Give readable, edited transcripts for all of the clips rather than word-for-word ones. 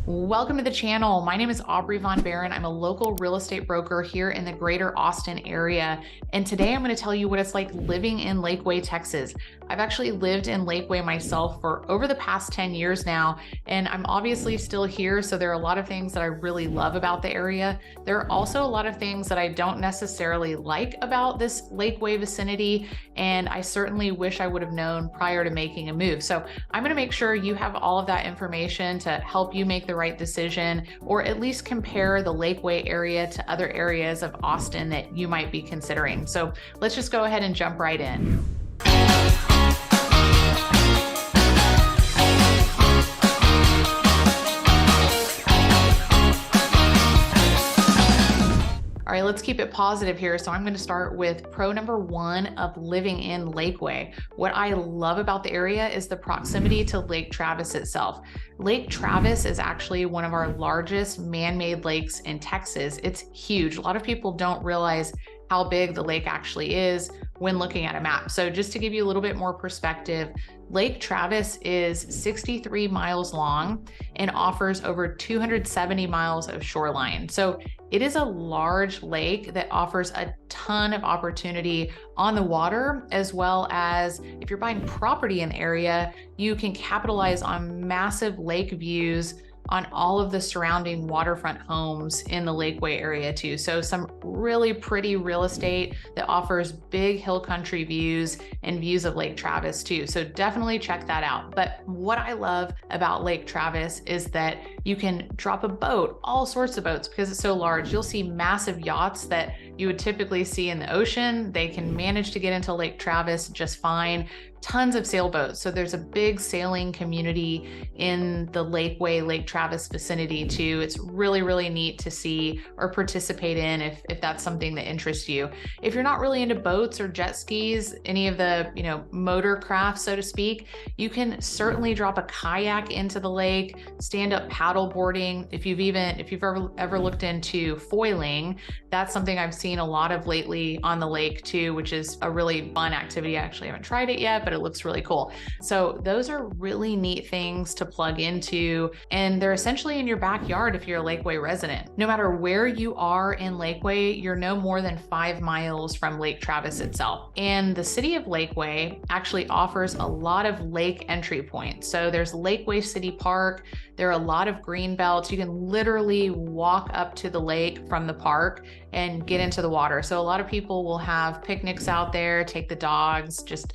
Welcome to the channel. My name is Aubrey Von Behren. I'm a local real estate broker here in the greater Austin area. And today I'm going to tell you what it's like living in Lakeway, Texas. I've actually lived in Lakeway myself for over the past 10 years now, and I'm obviously still here. So there are a lot of things that I really love about the area. There are also a lot of things that I don't necessarily like about this Lakeway vicinity, and I certainly wish I would have known prior to making a move. So I'm going to make sure you have all of that information to help you make the right decision, or at least compare the Lakeway area to other areas of Austin that you might be considering. So let's just go ahead and jump right in. All right, let's keep it positive here. So I'm going to start with pro number one of living in Lakeway. What I love about the area is the proximity to Lake Travis itself. Lake Travis is actually one of our largest man-made lakes in Texas. It's huge. A lot of people don't realize how big the lake actually is when looking at a map. So just to give you a little bit more perspective, Lake Travis is 63 miles long and offers over 270 miles of shoreline. So it is a large lake that offers a ton of opportunity on the water, as well as if you're buying property in the area, you can capitalize on massive lake views on all of the surrounding waterfront homes in the Lakeway area too. So some really pretty real estate that offers big hill country views and views of Lake Travis too. So definitely check that out. But what I love about Lake Travis is that you can drop a boat, all sorts of boats, because it's so large. You'll see massive yachts that you would typically see in the ocean. They can manage to get into Lake Travis just fine. Tons of sailboats. So there's a big sailing community in the Lakeway, Lake Travis vicinity too. It's really, really neat to see or participate in if that's something that interests you. If you're not really into boats or jet skis, any of the, motor craft, so to speak, you can certainly drop a kayak into the lake, stand up paddle boarding. If you've ever looked into foiling, that's something I've seen a lot of lately on the lake too, which is a really fun activity. I actually haven't tried it yet, but it looks really cool. So those are really neat things to plug into, and they're essentially in your backyard if you're a Lakeway resident. No matter where you are in Lakeway, you're no more than 5 miles from Lake Travis itself. And the city of Lakeway actually offers a lot of lake entry points. So there's Lakeway City Park. There are a lot of green belts. You can literally walk up to the lake from the park and get into the water. So a lot of people will have picnics out there, take the dogs, just,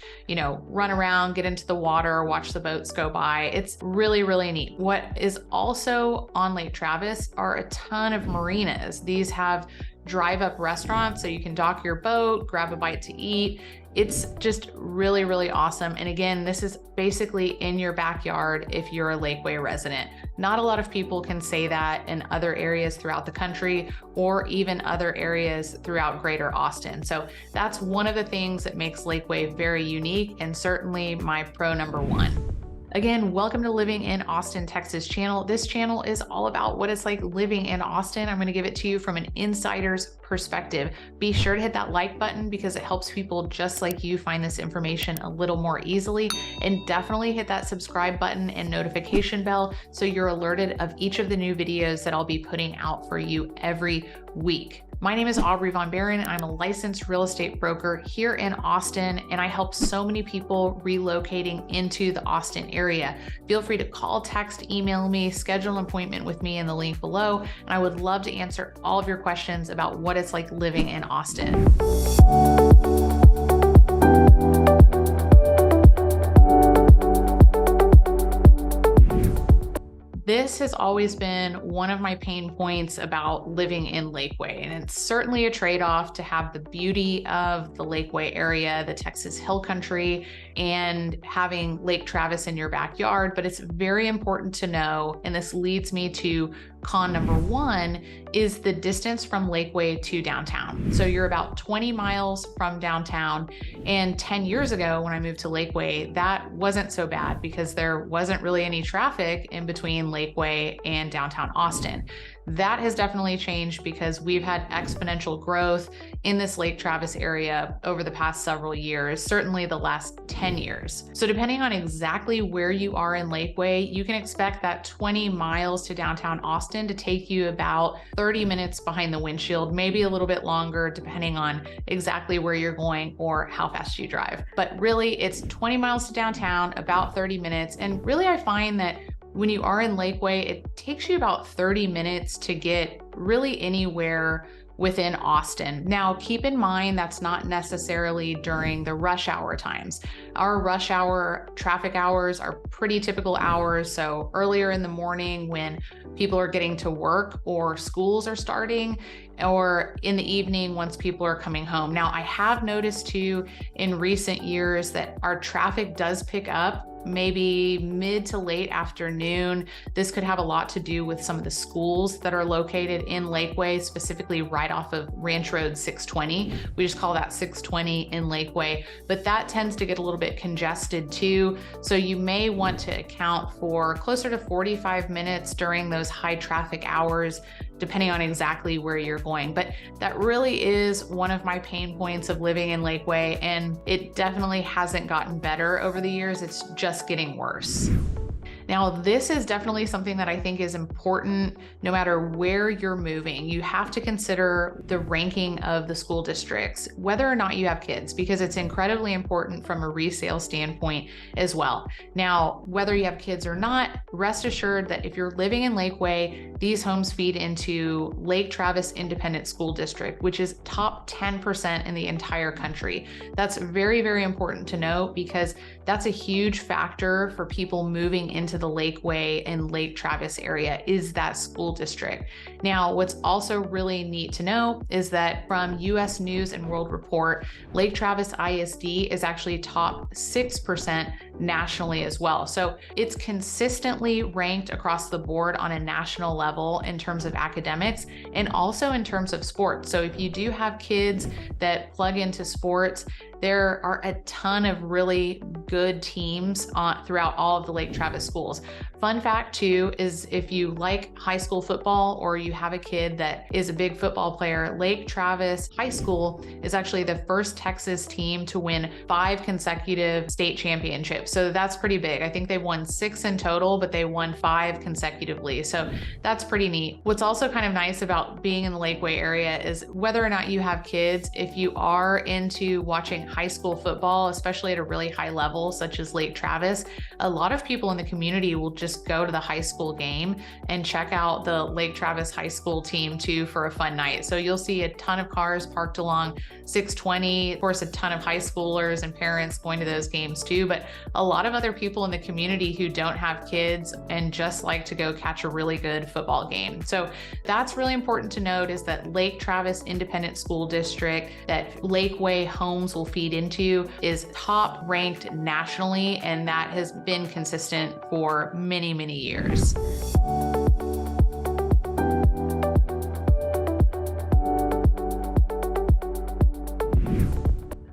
run around, get into the water, watch the boats go by. It's really, really neat. What is also on Lake Travis are a ton of marinas. These have drive-up restaurants, so you can dock your boat, grab a bite to eat. It's just really, really awesome. And again, this is basically in your backyard if you're a Lakeway resident. Not a lot of people can say that in other areas throughout the country or even other areas throughout greater Austin. So that's one of the things that makes Lakeway very unique, and certainly my pro number one. Again, welcome to Living in Austin, Texas channel. This channel is all about what it's like living in Austin. I'm going to give it to you from an insider's perspective. Be sure to hit that like button because it helps people just like you find this information a little more easily. And definitely hit that subscribe button and notification bell so you're alerted of each of the new videos that I'll be putting out for you every week. My name is Aubrey Von Behren. I'm a licensed real estate broker here in Austin, and I help so many people relocating into the Austin area. Feel free to call, text, email me, schedule an appointment with me in the link below, and I would love to answer all of your questions about what it's like living in Austin. This has always been one of my pain points about living in Lakeway, and it's certainly a trade-off to have the beauty of the Lakeway area, the Texas Hill Country, and having Lake Travis in your backyard, but it's very important to know, and this leads me to con number one is the distance from Lakeway to downtown. So you're about 20 miles from downtown. And 10 years ago, when I moved to Lakeway, that wasn't so bad because there wasn't really any traffic in between Lakeway and downtown Austin. That has definitely changed because we've had exponential growth in this Lake Travis area over the past several years, certainly the last 10 years. So depending on exactly where you are in Lakeway, you can expect that 20 miles to downtown Austin to take you about 30 minutes behind the windshield, maybe a little bit longer depending on exactly where you're going or how fast you drive. But really it's 20 miles to downtown, about 30 minutes. And really I find that when you are in Lakeway, it takes you about 30 minutes to get really anywhere within Austin. Now, keep in mind that's not necessarily during the rush hour times. Our rush hour traffic hours are pretty typical hours. So earlier in the morning when people are getting to work or schools are starting, or in the evening once people are coming home. Now, I have noticed too in recent years that our traffic does pick up maybe mid to late afternoon. This could have a lot to do with some of the schools that are located in Lakeway, specifically right off of Ranch Road 620. We just call that 620 in Lakeway, but that tends to get a little bit congested too. So you may want to account for closer to 45 minutes during those high traffic hours, depending on exactly where you're going. But that really is one of my pain points of living in Lakeway, and it definitely hasn't gotten better over the years. It's just getting worse. Now, this is definitely something that I think is important no matter where you're moving. You have to consider the ranking of the school districts, whether or not you have kids, because it's incredibly important from a resale standpoint as well. Now, whether you have kids or not, rest assured that if you're living in Lakeway, these homes feed into Lake Travis Independent School District, which is top 10% in the entire country. That's very, very important to know because that's a huge factor for people moving into the Lakeway and Lake Travis area is that school district. Now, what's also really neat to know is that from US News and World Report, Lake Travis ISD is actually top 6% nationally as well. So it's consistently ranked across the board on a national level in terms of academics and also in terms of sports. So if you do have kids that plug into sports, there are a ton of really good teams throughout all of the Lake Travis schools. Fun fact too is if you like high school football or you have a kid that is a big football player, Lake Travis High School is actually the first Texas team to win 5 consecutive state championships. So that's pretty big. I think they won 6 in total, but they won 5 consecutively. So that's pretty neat. What's also kind of nice about being in the Lakeway area is whether or not you have kids, if you are into watching high school football, especially at a really high level, such as Lake Travis, a lot of people in the community will just go to the high school game and check out the Lake Travis High School team too for a fun night. So you'll see a ton of cars parked along 620, of course, a ton of high schoolers and parents going to those games too, but a lot of other people in the community who don't have kids and just like to go catch a really good football game. So that's really important to note is that Lake Travis Independent School District that Lakeway homes will feed into is top ranked nationally, and that has been consistent for many, many years.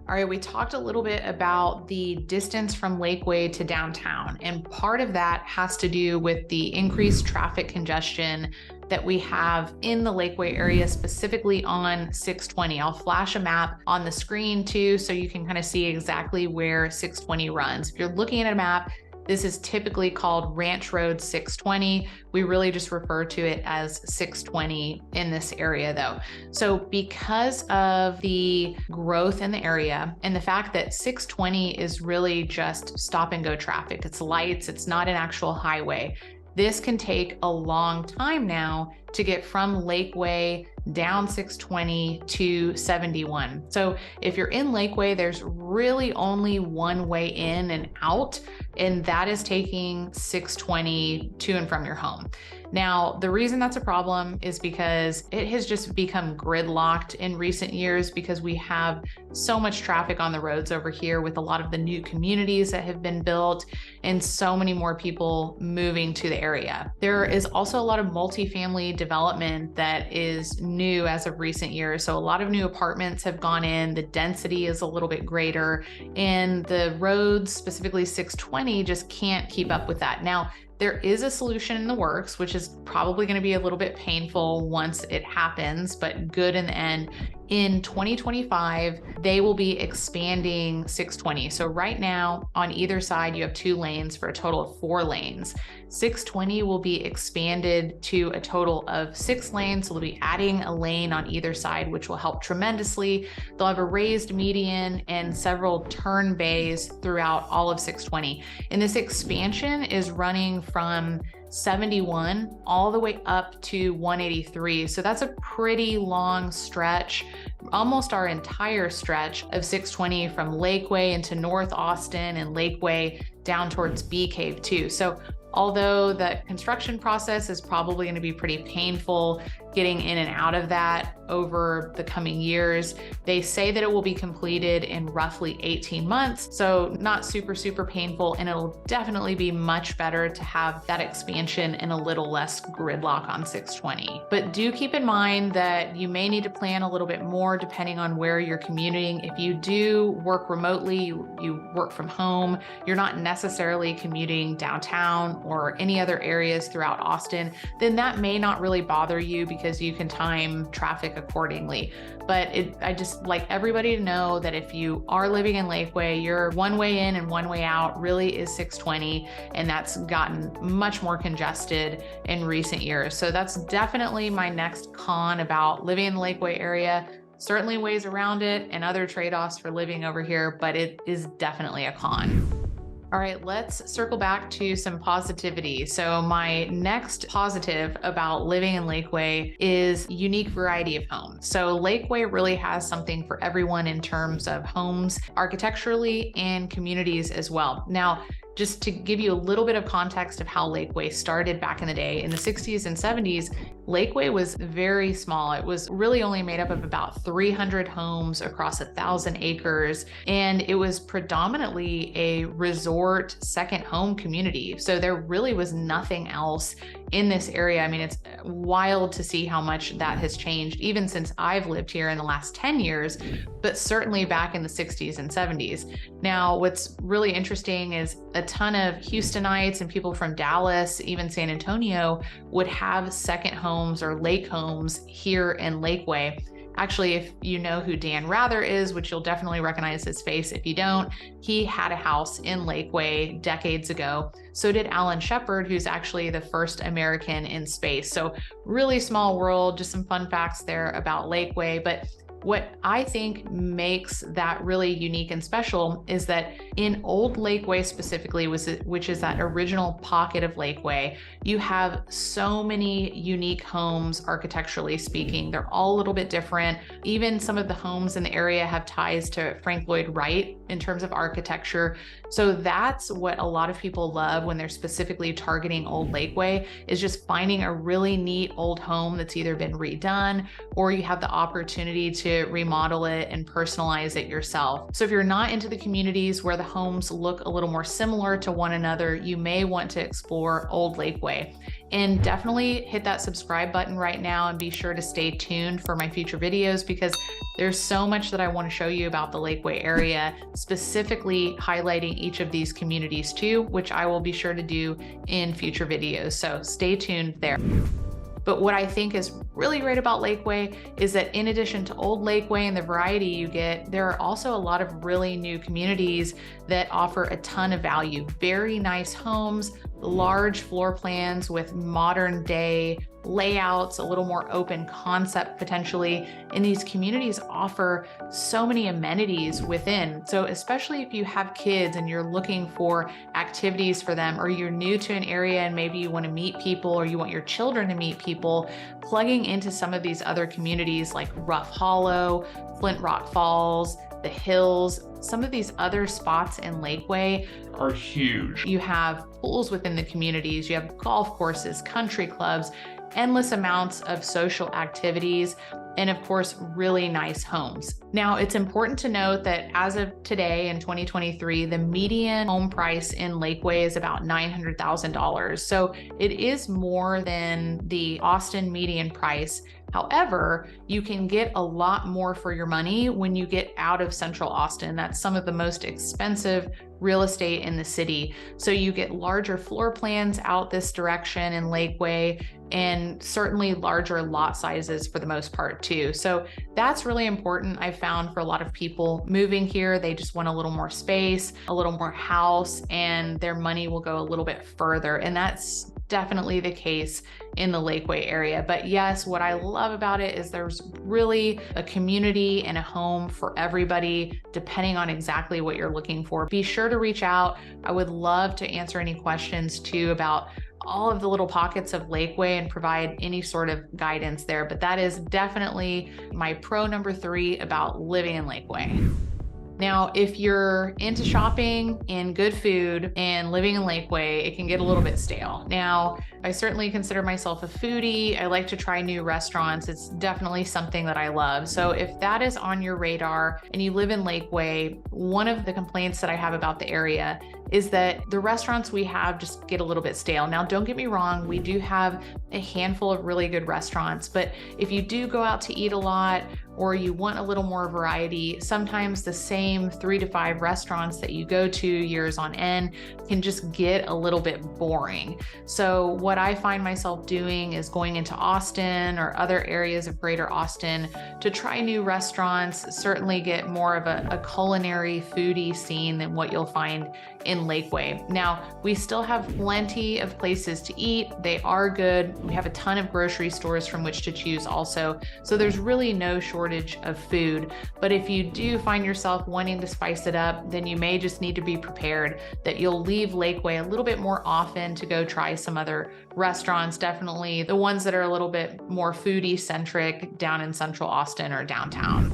All right, we talked a little bit about the distance from Lakeway to downtown, and part of that has to do with the increased traffic congestion that we have in the Lakeway area, specifically on 620. I'll flash a map on the screen too, so you can kind of see exactly where 620 runs. If you're looking at a map, this is typically called Ranch Road 620. We really just refer to it as 620 in this area though. So because of the growth in the area and the fact that 620 is really just stop and go traffic, it's lights, it's not an actual highway. This can take a long time now to get from Lakeway down 620 to 71. So if you're in Lakeway, there's really only one way in and out, and that is taking 620 to and from your home. Now, the reason that's a problem is because it has just become gridlocked in recent years because we have so much traffic on the roads over here with a lot of the new communities that have been built and so many more people moving to the area. There is also a lot of multifamily development that is new as of recent years. So a lot of new apartments have gone in, the density is a little bit greater, and the roads, specifically 620, just can't keep up with that. Now, there is a solution in the works, which is probably going to be a little bit painful once it happens, but good in the end. In 2025, they will be expanding 620. So right now, on either side, you have 2 lanes for a total of 4 lanes. 620 will be expanded to a total of 6 lanes. So they'll be adding a lane on either side, which will help tremendously. They'll have a raised median and several turn bays throughout all of 620. And this expansion is running from 71 all the way up to 183. So that's a pretty long stretch, almost our entire stretch of 620 from Lakeway into North Austin and Lakeway down towards Bee Cave too. So although the construction process is probably going to be pretty painful getting in and out of that over the coming years, they say that it will be completed in roughly 18 months. So not super, super painful. And it'll definitely be much better to have that expansion and a little less gridlock on 620. But do keep in mind that you may need to plan a little bit more depending on where you're commuting. If you do work remotely, you work from home, you're not necessarily commuting downtown or any other areas throughout Austin, then that may not really bother you because you can time traffic accordingly. But I just like everybody to know that if you are living in Lakeway, your one way in and one way out really is 620, and that's gotten much more congested in recent years. So that's definitely my next con about living in the Lakeway area. Certainly ways around it and other trade-offs for living over here, but it is definitely a con. All right, let's circle back to some positivity. So my next positive about living in Lakeway is unique variety of homes. So Lakeway really has something for everyone in terms of homes, architecturally, and communities as well. Now, just to give you a little bit of context of how Lakeway started back in the day, in the 60s and 70s, Lakeway was very small. It was really only made up of about 300 homes across 1,000 acres, and it was predominantly a resort second home community. So there really was nothing else in this area. I mean, it's wild to see how much that has changed, even since I've lived here in the last 10 years, but certainly back in the 60s and 70s. Now, what's really interesting is a ton of Houstonites and people from Dallas, even San Antonio, would have second homes or lake homes here in Lakeway. Actually, if you know who Dan Rather is, which you'll definitely recognize his face if you don't, he had a house in Lakeway decades ago. So did Alan Shepard, who's actually the first American in space. So really small world, just some fun facts there about Lakeway. But what I think makes that really unique and special is that in Old Lakeway specifically, which is that original pocket of Lakeway, you have so many unique homes architecturally speaking. They're all a little bit different. Even some of the homes in the area have ties to Frank Lloyd Wright in terms of architecture. So that's what a lot of people love when they're specifically targeting Old Lakeway, is just finding a really neat old home that's either been redone or you have the opportunity to remodel it and personalize it yourself. So if you're not into the communities where the homes look a little more similar to one another, you may want to explore Old Lakeway. And definitely hit that subscribe button right now and be sure to stay tuned for my future videos, because there's so much that I want to show you about the Lakeway area, specifically highlighting each of these communities too, which I will be sure to do in future videos. So stay tuned there. But what I think is really great about Lakeway is that in addition to Old Lakeway and the variety you get, there are also a lot of really new communities that offer a ton of value. Very nice homes, large floor plans with modern day layouts, a little more open concept potentially. And these communities offer so many amenities within. So especially if you have kids and you're looking for activities for them, or you're new to an area and maybe you want to meet people or you want your children to meet people, plugging into some of these other communities like Rough Hollow, Flint Rock Falls, the Hills, some of these other spots in Lakeway are huge. You have pools within the communities, you have golf courses, country clubs, endless amounts of social activities, and of course, really nice homes. Now, it's important to note that as of today in 2023, the median home price in Lakeway is about $900,000. So it is more than the Austin median price. However, you can get a lot more for your money when you get out of Central Austin. That's some of the most expensive real estate in the city. So you get larger floor plans out this direction in Lakeway, and certainly larger lot sizes for the most part too. So that's really important. I've found for a lot of people moving here, they just want a little more space, a little more house, and their money will go a little bit further. And that's definitely the case in the Lakeway area. But yes, what I love about it is there's really a community and a home for everybody, depending on exactly what you're looking for. Be sure to reach out. I would love to answer any questions too about all of the little pockets of Lakeway and provide any sort of guidance there. But that is definitely my pro number 3 about living in Lakeway. Now, if you're into shopping and good food and living in Lakeway, it can get a little bit stale. Now, I certainly consider myself a foodie. I like to try new restaurants. It's definitely something that I love. So if that is on your radar and you live in Lakeway, one of the complaints that I have about the area is that the restaurants we have just get a little bit stale. Now, don't get me wrong, we do have a handful of really good restaurants, but if you do go out to eat a lot or you want a little more variety, sometimes the same 3 to 5 restaurants that you go to years on end can just get a little bit boring. So what I find myself doing is going into Austin or other areas of greater Austin to try new restaurants, certainly get more of a culinary foodie scene than what you'll find in Lakeway. Now, we still have plenty of places to eat. They are good. We have a ton of grocery stores from which to choose also. So there's really no shortage of food. But if you do find yourself wanting to spice it up, then you may just need to be prepared that you'll leave Lakeway a little bit more often to go try some other restaurants, definitely the ones that are a little bit more foodie centric down in Central Austin or downtown.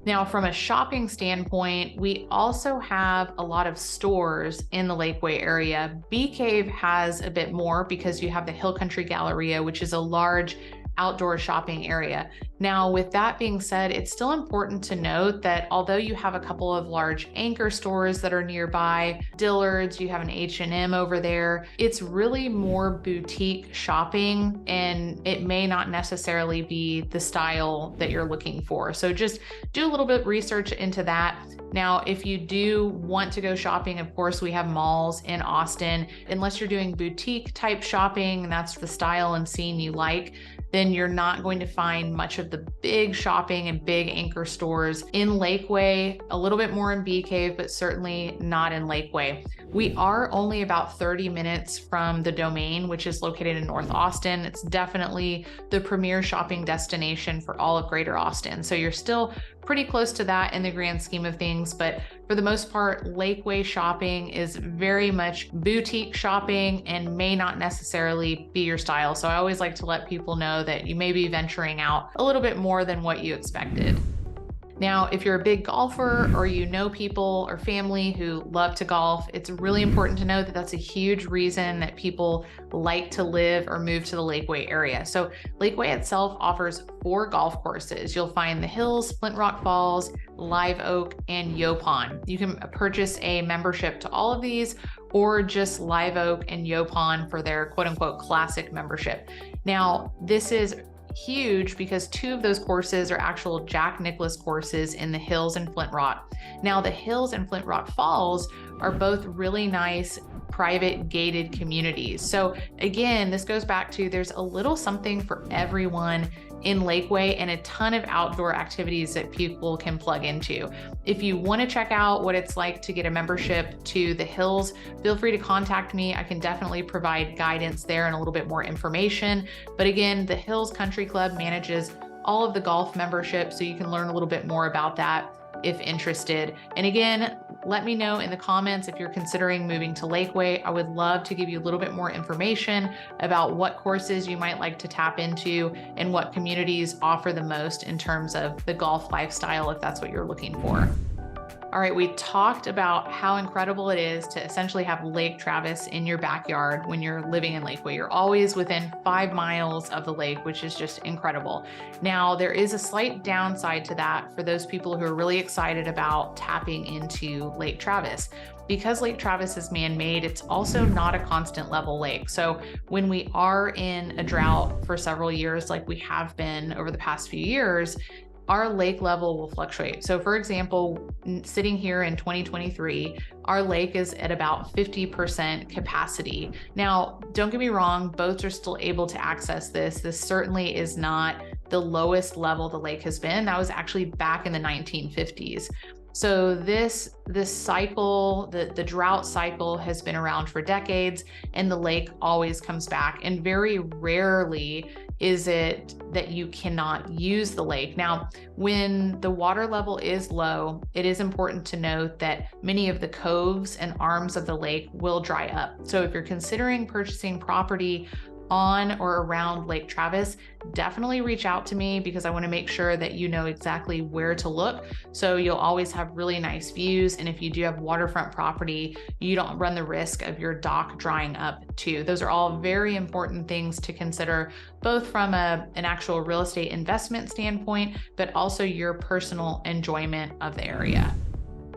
Now, from a shopping standpoint, we also have a lot of stores in the Lakeway area. Bee Cave has a bit more because you have the Hill Country Galleria, which is a large outdoor shopping area. Now, with that being said, it's still important to note that although you have a couple of large anchor stores that are nearby, Dillard's, you have an H&M over there, it's really more boutique shopping, and it may not necessarily be the style that you're looking for. So just do a little bit of research into that. Now, if you do want to go shopping, of course, we have malls in Austin. Unless you're doing boutique type shopping, and that's the style and scene you like, then you're not going to find much of the big shopping and big anchor stores in Lakeway, a little bit more in Bee Cave, but certainly not in Lakeway. We are only about 30 minutes from the Domain, which is located in North Austin. It's definitely the premier shopping destination for all of Greater Austin. So you're still pretty close to that in the grand scheme of things, but for the most part, Lakeway shopping is very much boutique shopping and may not necessarily be your style. So I always like to let people know that you may be venturing out a little bit more than what you expected. Now, if you're a big golfer or you know people or family who love to golf, it's really important to know that that's a huge reason that people like to live or move to the Lakeway area. So Lakeway itself offers 4 golf courses. You'll find the Hills, Flint Rock Falls, Live Oak, and Yopon. You can purchase a membership to all of these or just Live Oak and Yopon for their quote unquote classic membership. Now, this is huge because 2 of those courses are actual Jack Nicklaus courses in the Hills and Flint Rock. Now, the Hills and Flint Rock Falls are both really nice private gated communities. So again, this goes back to there's a little something for everyone in Lakeway and a ton of outdoor activities that people can plug into. If you want to check out what it's like to get a membership to the Hills, feel free to contact me. I can definitely provide guidance there and a little bit more information. But again, the Hills Country Club manages all of the golf memberships, so you can learn a little bit more about that if interested. And again, let me know in the comments if you're considering moving to Lakeway. I would love to give you a little bit more information about what courses you might like to tap into and what communities offer the most in terms of the golf lifestyle, if that's what you're looking for. All right, we talked about how incredible it is to essentially have Lake Travis in your backyard when you're living in Lakeway. You're always within 5 miles of the lake, which is just incredible. Now, there is a slight downside to that for those people who are really excited about tapping into Lake Travis. Because Lake Travis is man-made, it's also not a constant level lake. So when we are in a drought for several years, like we have been over the past few years, our lake level will fluctuate. So for example, sitting here in 2023, our lake is at about 50% capacity. Now, don't get me wrong, boats are still able to access this. This certainly is not the lowest level the lake has been. That was actually back in the 1950s. So this cycle, the drought cycle has been around for decades, and the lake always comes back. And very rarely is it that you cannot use the lake. Now, when the water level is low, it is important to note that many of the coves and arms of the lake will dry up. So if you're considering purchasing property on or around Lake Travis, definitely reach out to me because I want to make sure that you know exactly where to look. So you'll always have really nice views. And if you do have waterfront property, you don't run the risk of your dock drying up too. Those are all very important things to consider, both from an actual real estate investment standpoint, but also your personal enjoyment of the area.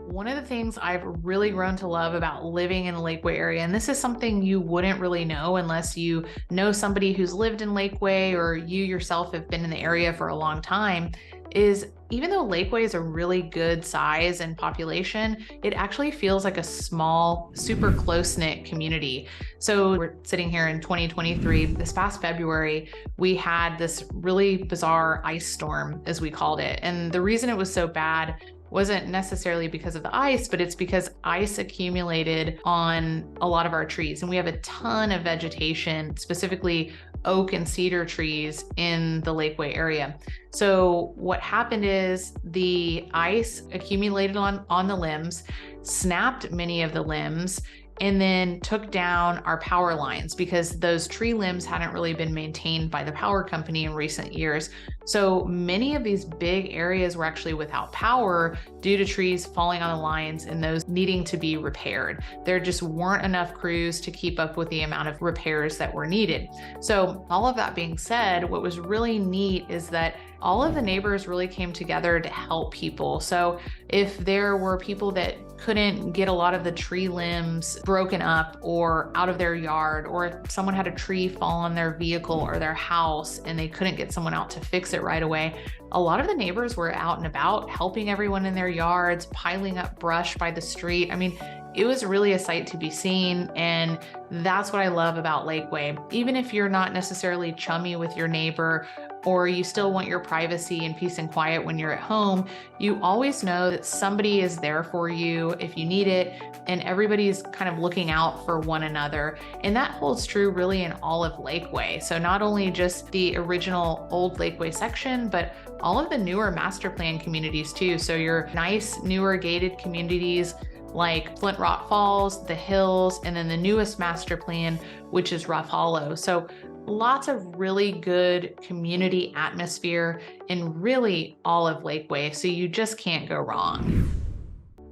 One of the things I've really grown to love about living in the Lakeway area, and this is something you wouldn't really know unless you know somebody who's lived in Lakeway or you yourself have been in the area for a long time, is even though Lakeway is a really good size and population, it actually feels like a small, super close-knit community. So we're sitting here in 2023. This past February, we had this really bizarre ice storm, as we called it. And the reason it was so bad wasn't necessarily because of the ice, but it's because ice accumulated on a lot of our trees. And we have a ton of vegetation, specifically oak and cedar trees in the Lakeway area. So what happened is the ice accumulated on the limbs, snapped many of the limbs, and then took down our power lines because those tree limbs hadn't really been maintained by the power company in recent years. So many of these big areas were actually without power due to trees falling on the lines and those needing to be repaired. There just weren't enough crews to keep up with the amount of repairs that were needed. So all of that being said, what was really neat is that all of the neighbors really came together to help people. So if there were people that couldn't get a lot of the tree limbs broken up or out of their yard, or if someone had a tree fall on their vehicle or their house and they couldn't get someone out to fix it right away, a lot of the neighbors were out and about helping everyone in their yards, piling up brush by the street. I mean, it was really a sight to be seen. And that's what I love about Lakeway. Even if you're not necessarily chummy with your neighbor, or you still want your privacy and peace and quiet when you're at home, you always know that somebody is there for you if you need it, and everybody's kind of looking out for one another. And that holds true really in all of Lakeway. So not only just the original old Lakeway section, but all of the newer master plan communities too. So your nice newer gated communities like Flint Rock Falls, the Hills, and then the newest master plan, which is Rough Hollow. So lots of really good community atmosphere in really all of Lakeway. So you just can't go wrong.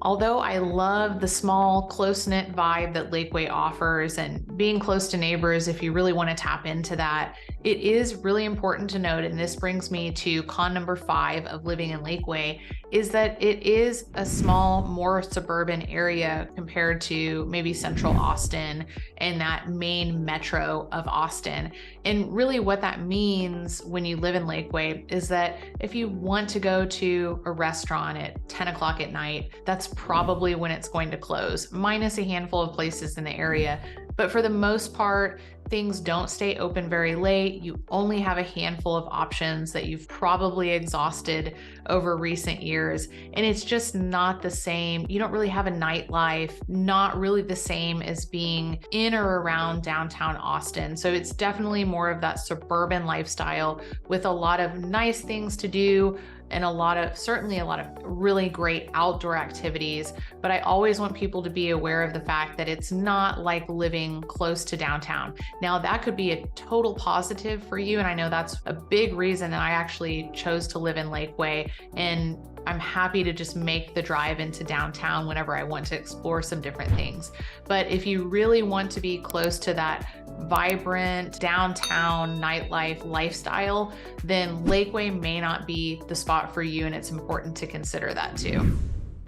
Although I love the small, close-knit vibe that Lakeway offers and being close to neighbors, if you really want to tap into that, it is really important to note, and this brings me to con number 5 of living in Lakeway, is that it is a small, more suburban area compared to maybe central Austin and that main metro of Austin. And really what that means when you live in Lakeway is that if you want to go to a restaurant at 10 o'clock at night, that's probably when it's going to close, minus a handful of places in the area. But for the most part, things don't stay open very late. You only have a handful of options that you've probably exhausted over recent years. And it's just not the same. You don't really have a nightlife, not really the same as being in or around downtown Austin. So it's definitely more of that suburban lifestyle with a lot of nice things to do and certainly a lot of really great outdoor activities. But I always want people to be aware of the fact that it's not like living close to downtown. Now, that could be a total positive for you. And I know that's a big reason that I actually chose to live in Lakeway. And I'm happy to just make the drive into downtown whenever I want to explore some different things. But if you really want to be close to that vibrant downtown nightlife lifestyle, then Lakeway may not be the spot for you, and it's important to consider that too.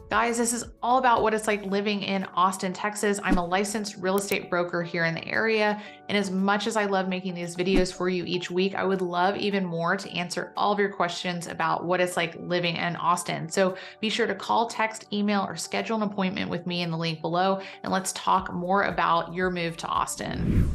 Guys, this is all about what it's like living in Austin, Texas. I'm a licensed real estate broker here in the area. And as much as I love making these videos for you each week, I would love even more to answer all of your questions about what it's like living in Austin. So be sure to call, text, email, or schedule an appointment with me in the link below. And let's talk more about your move to Austin.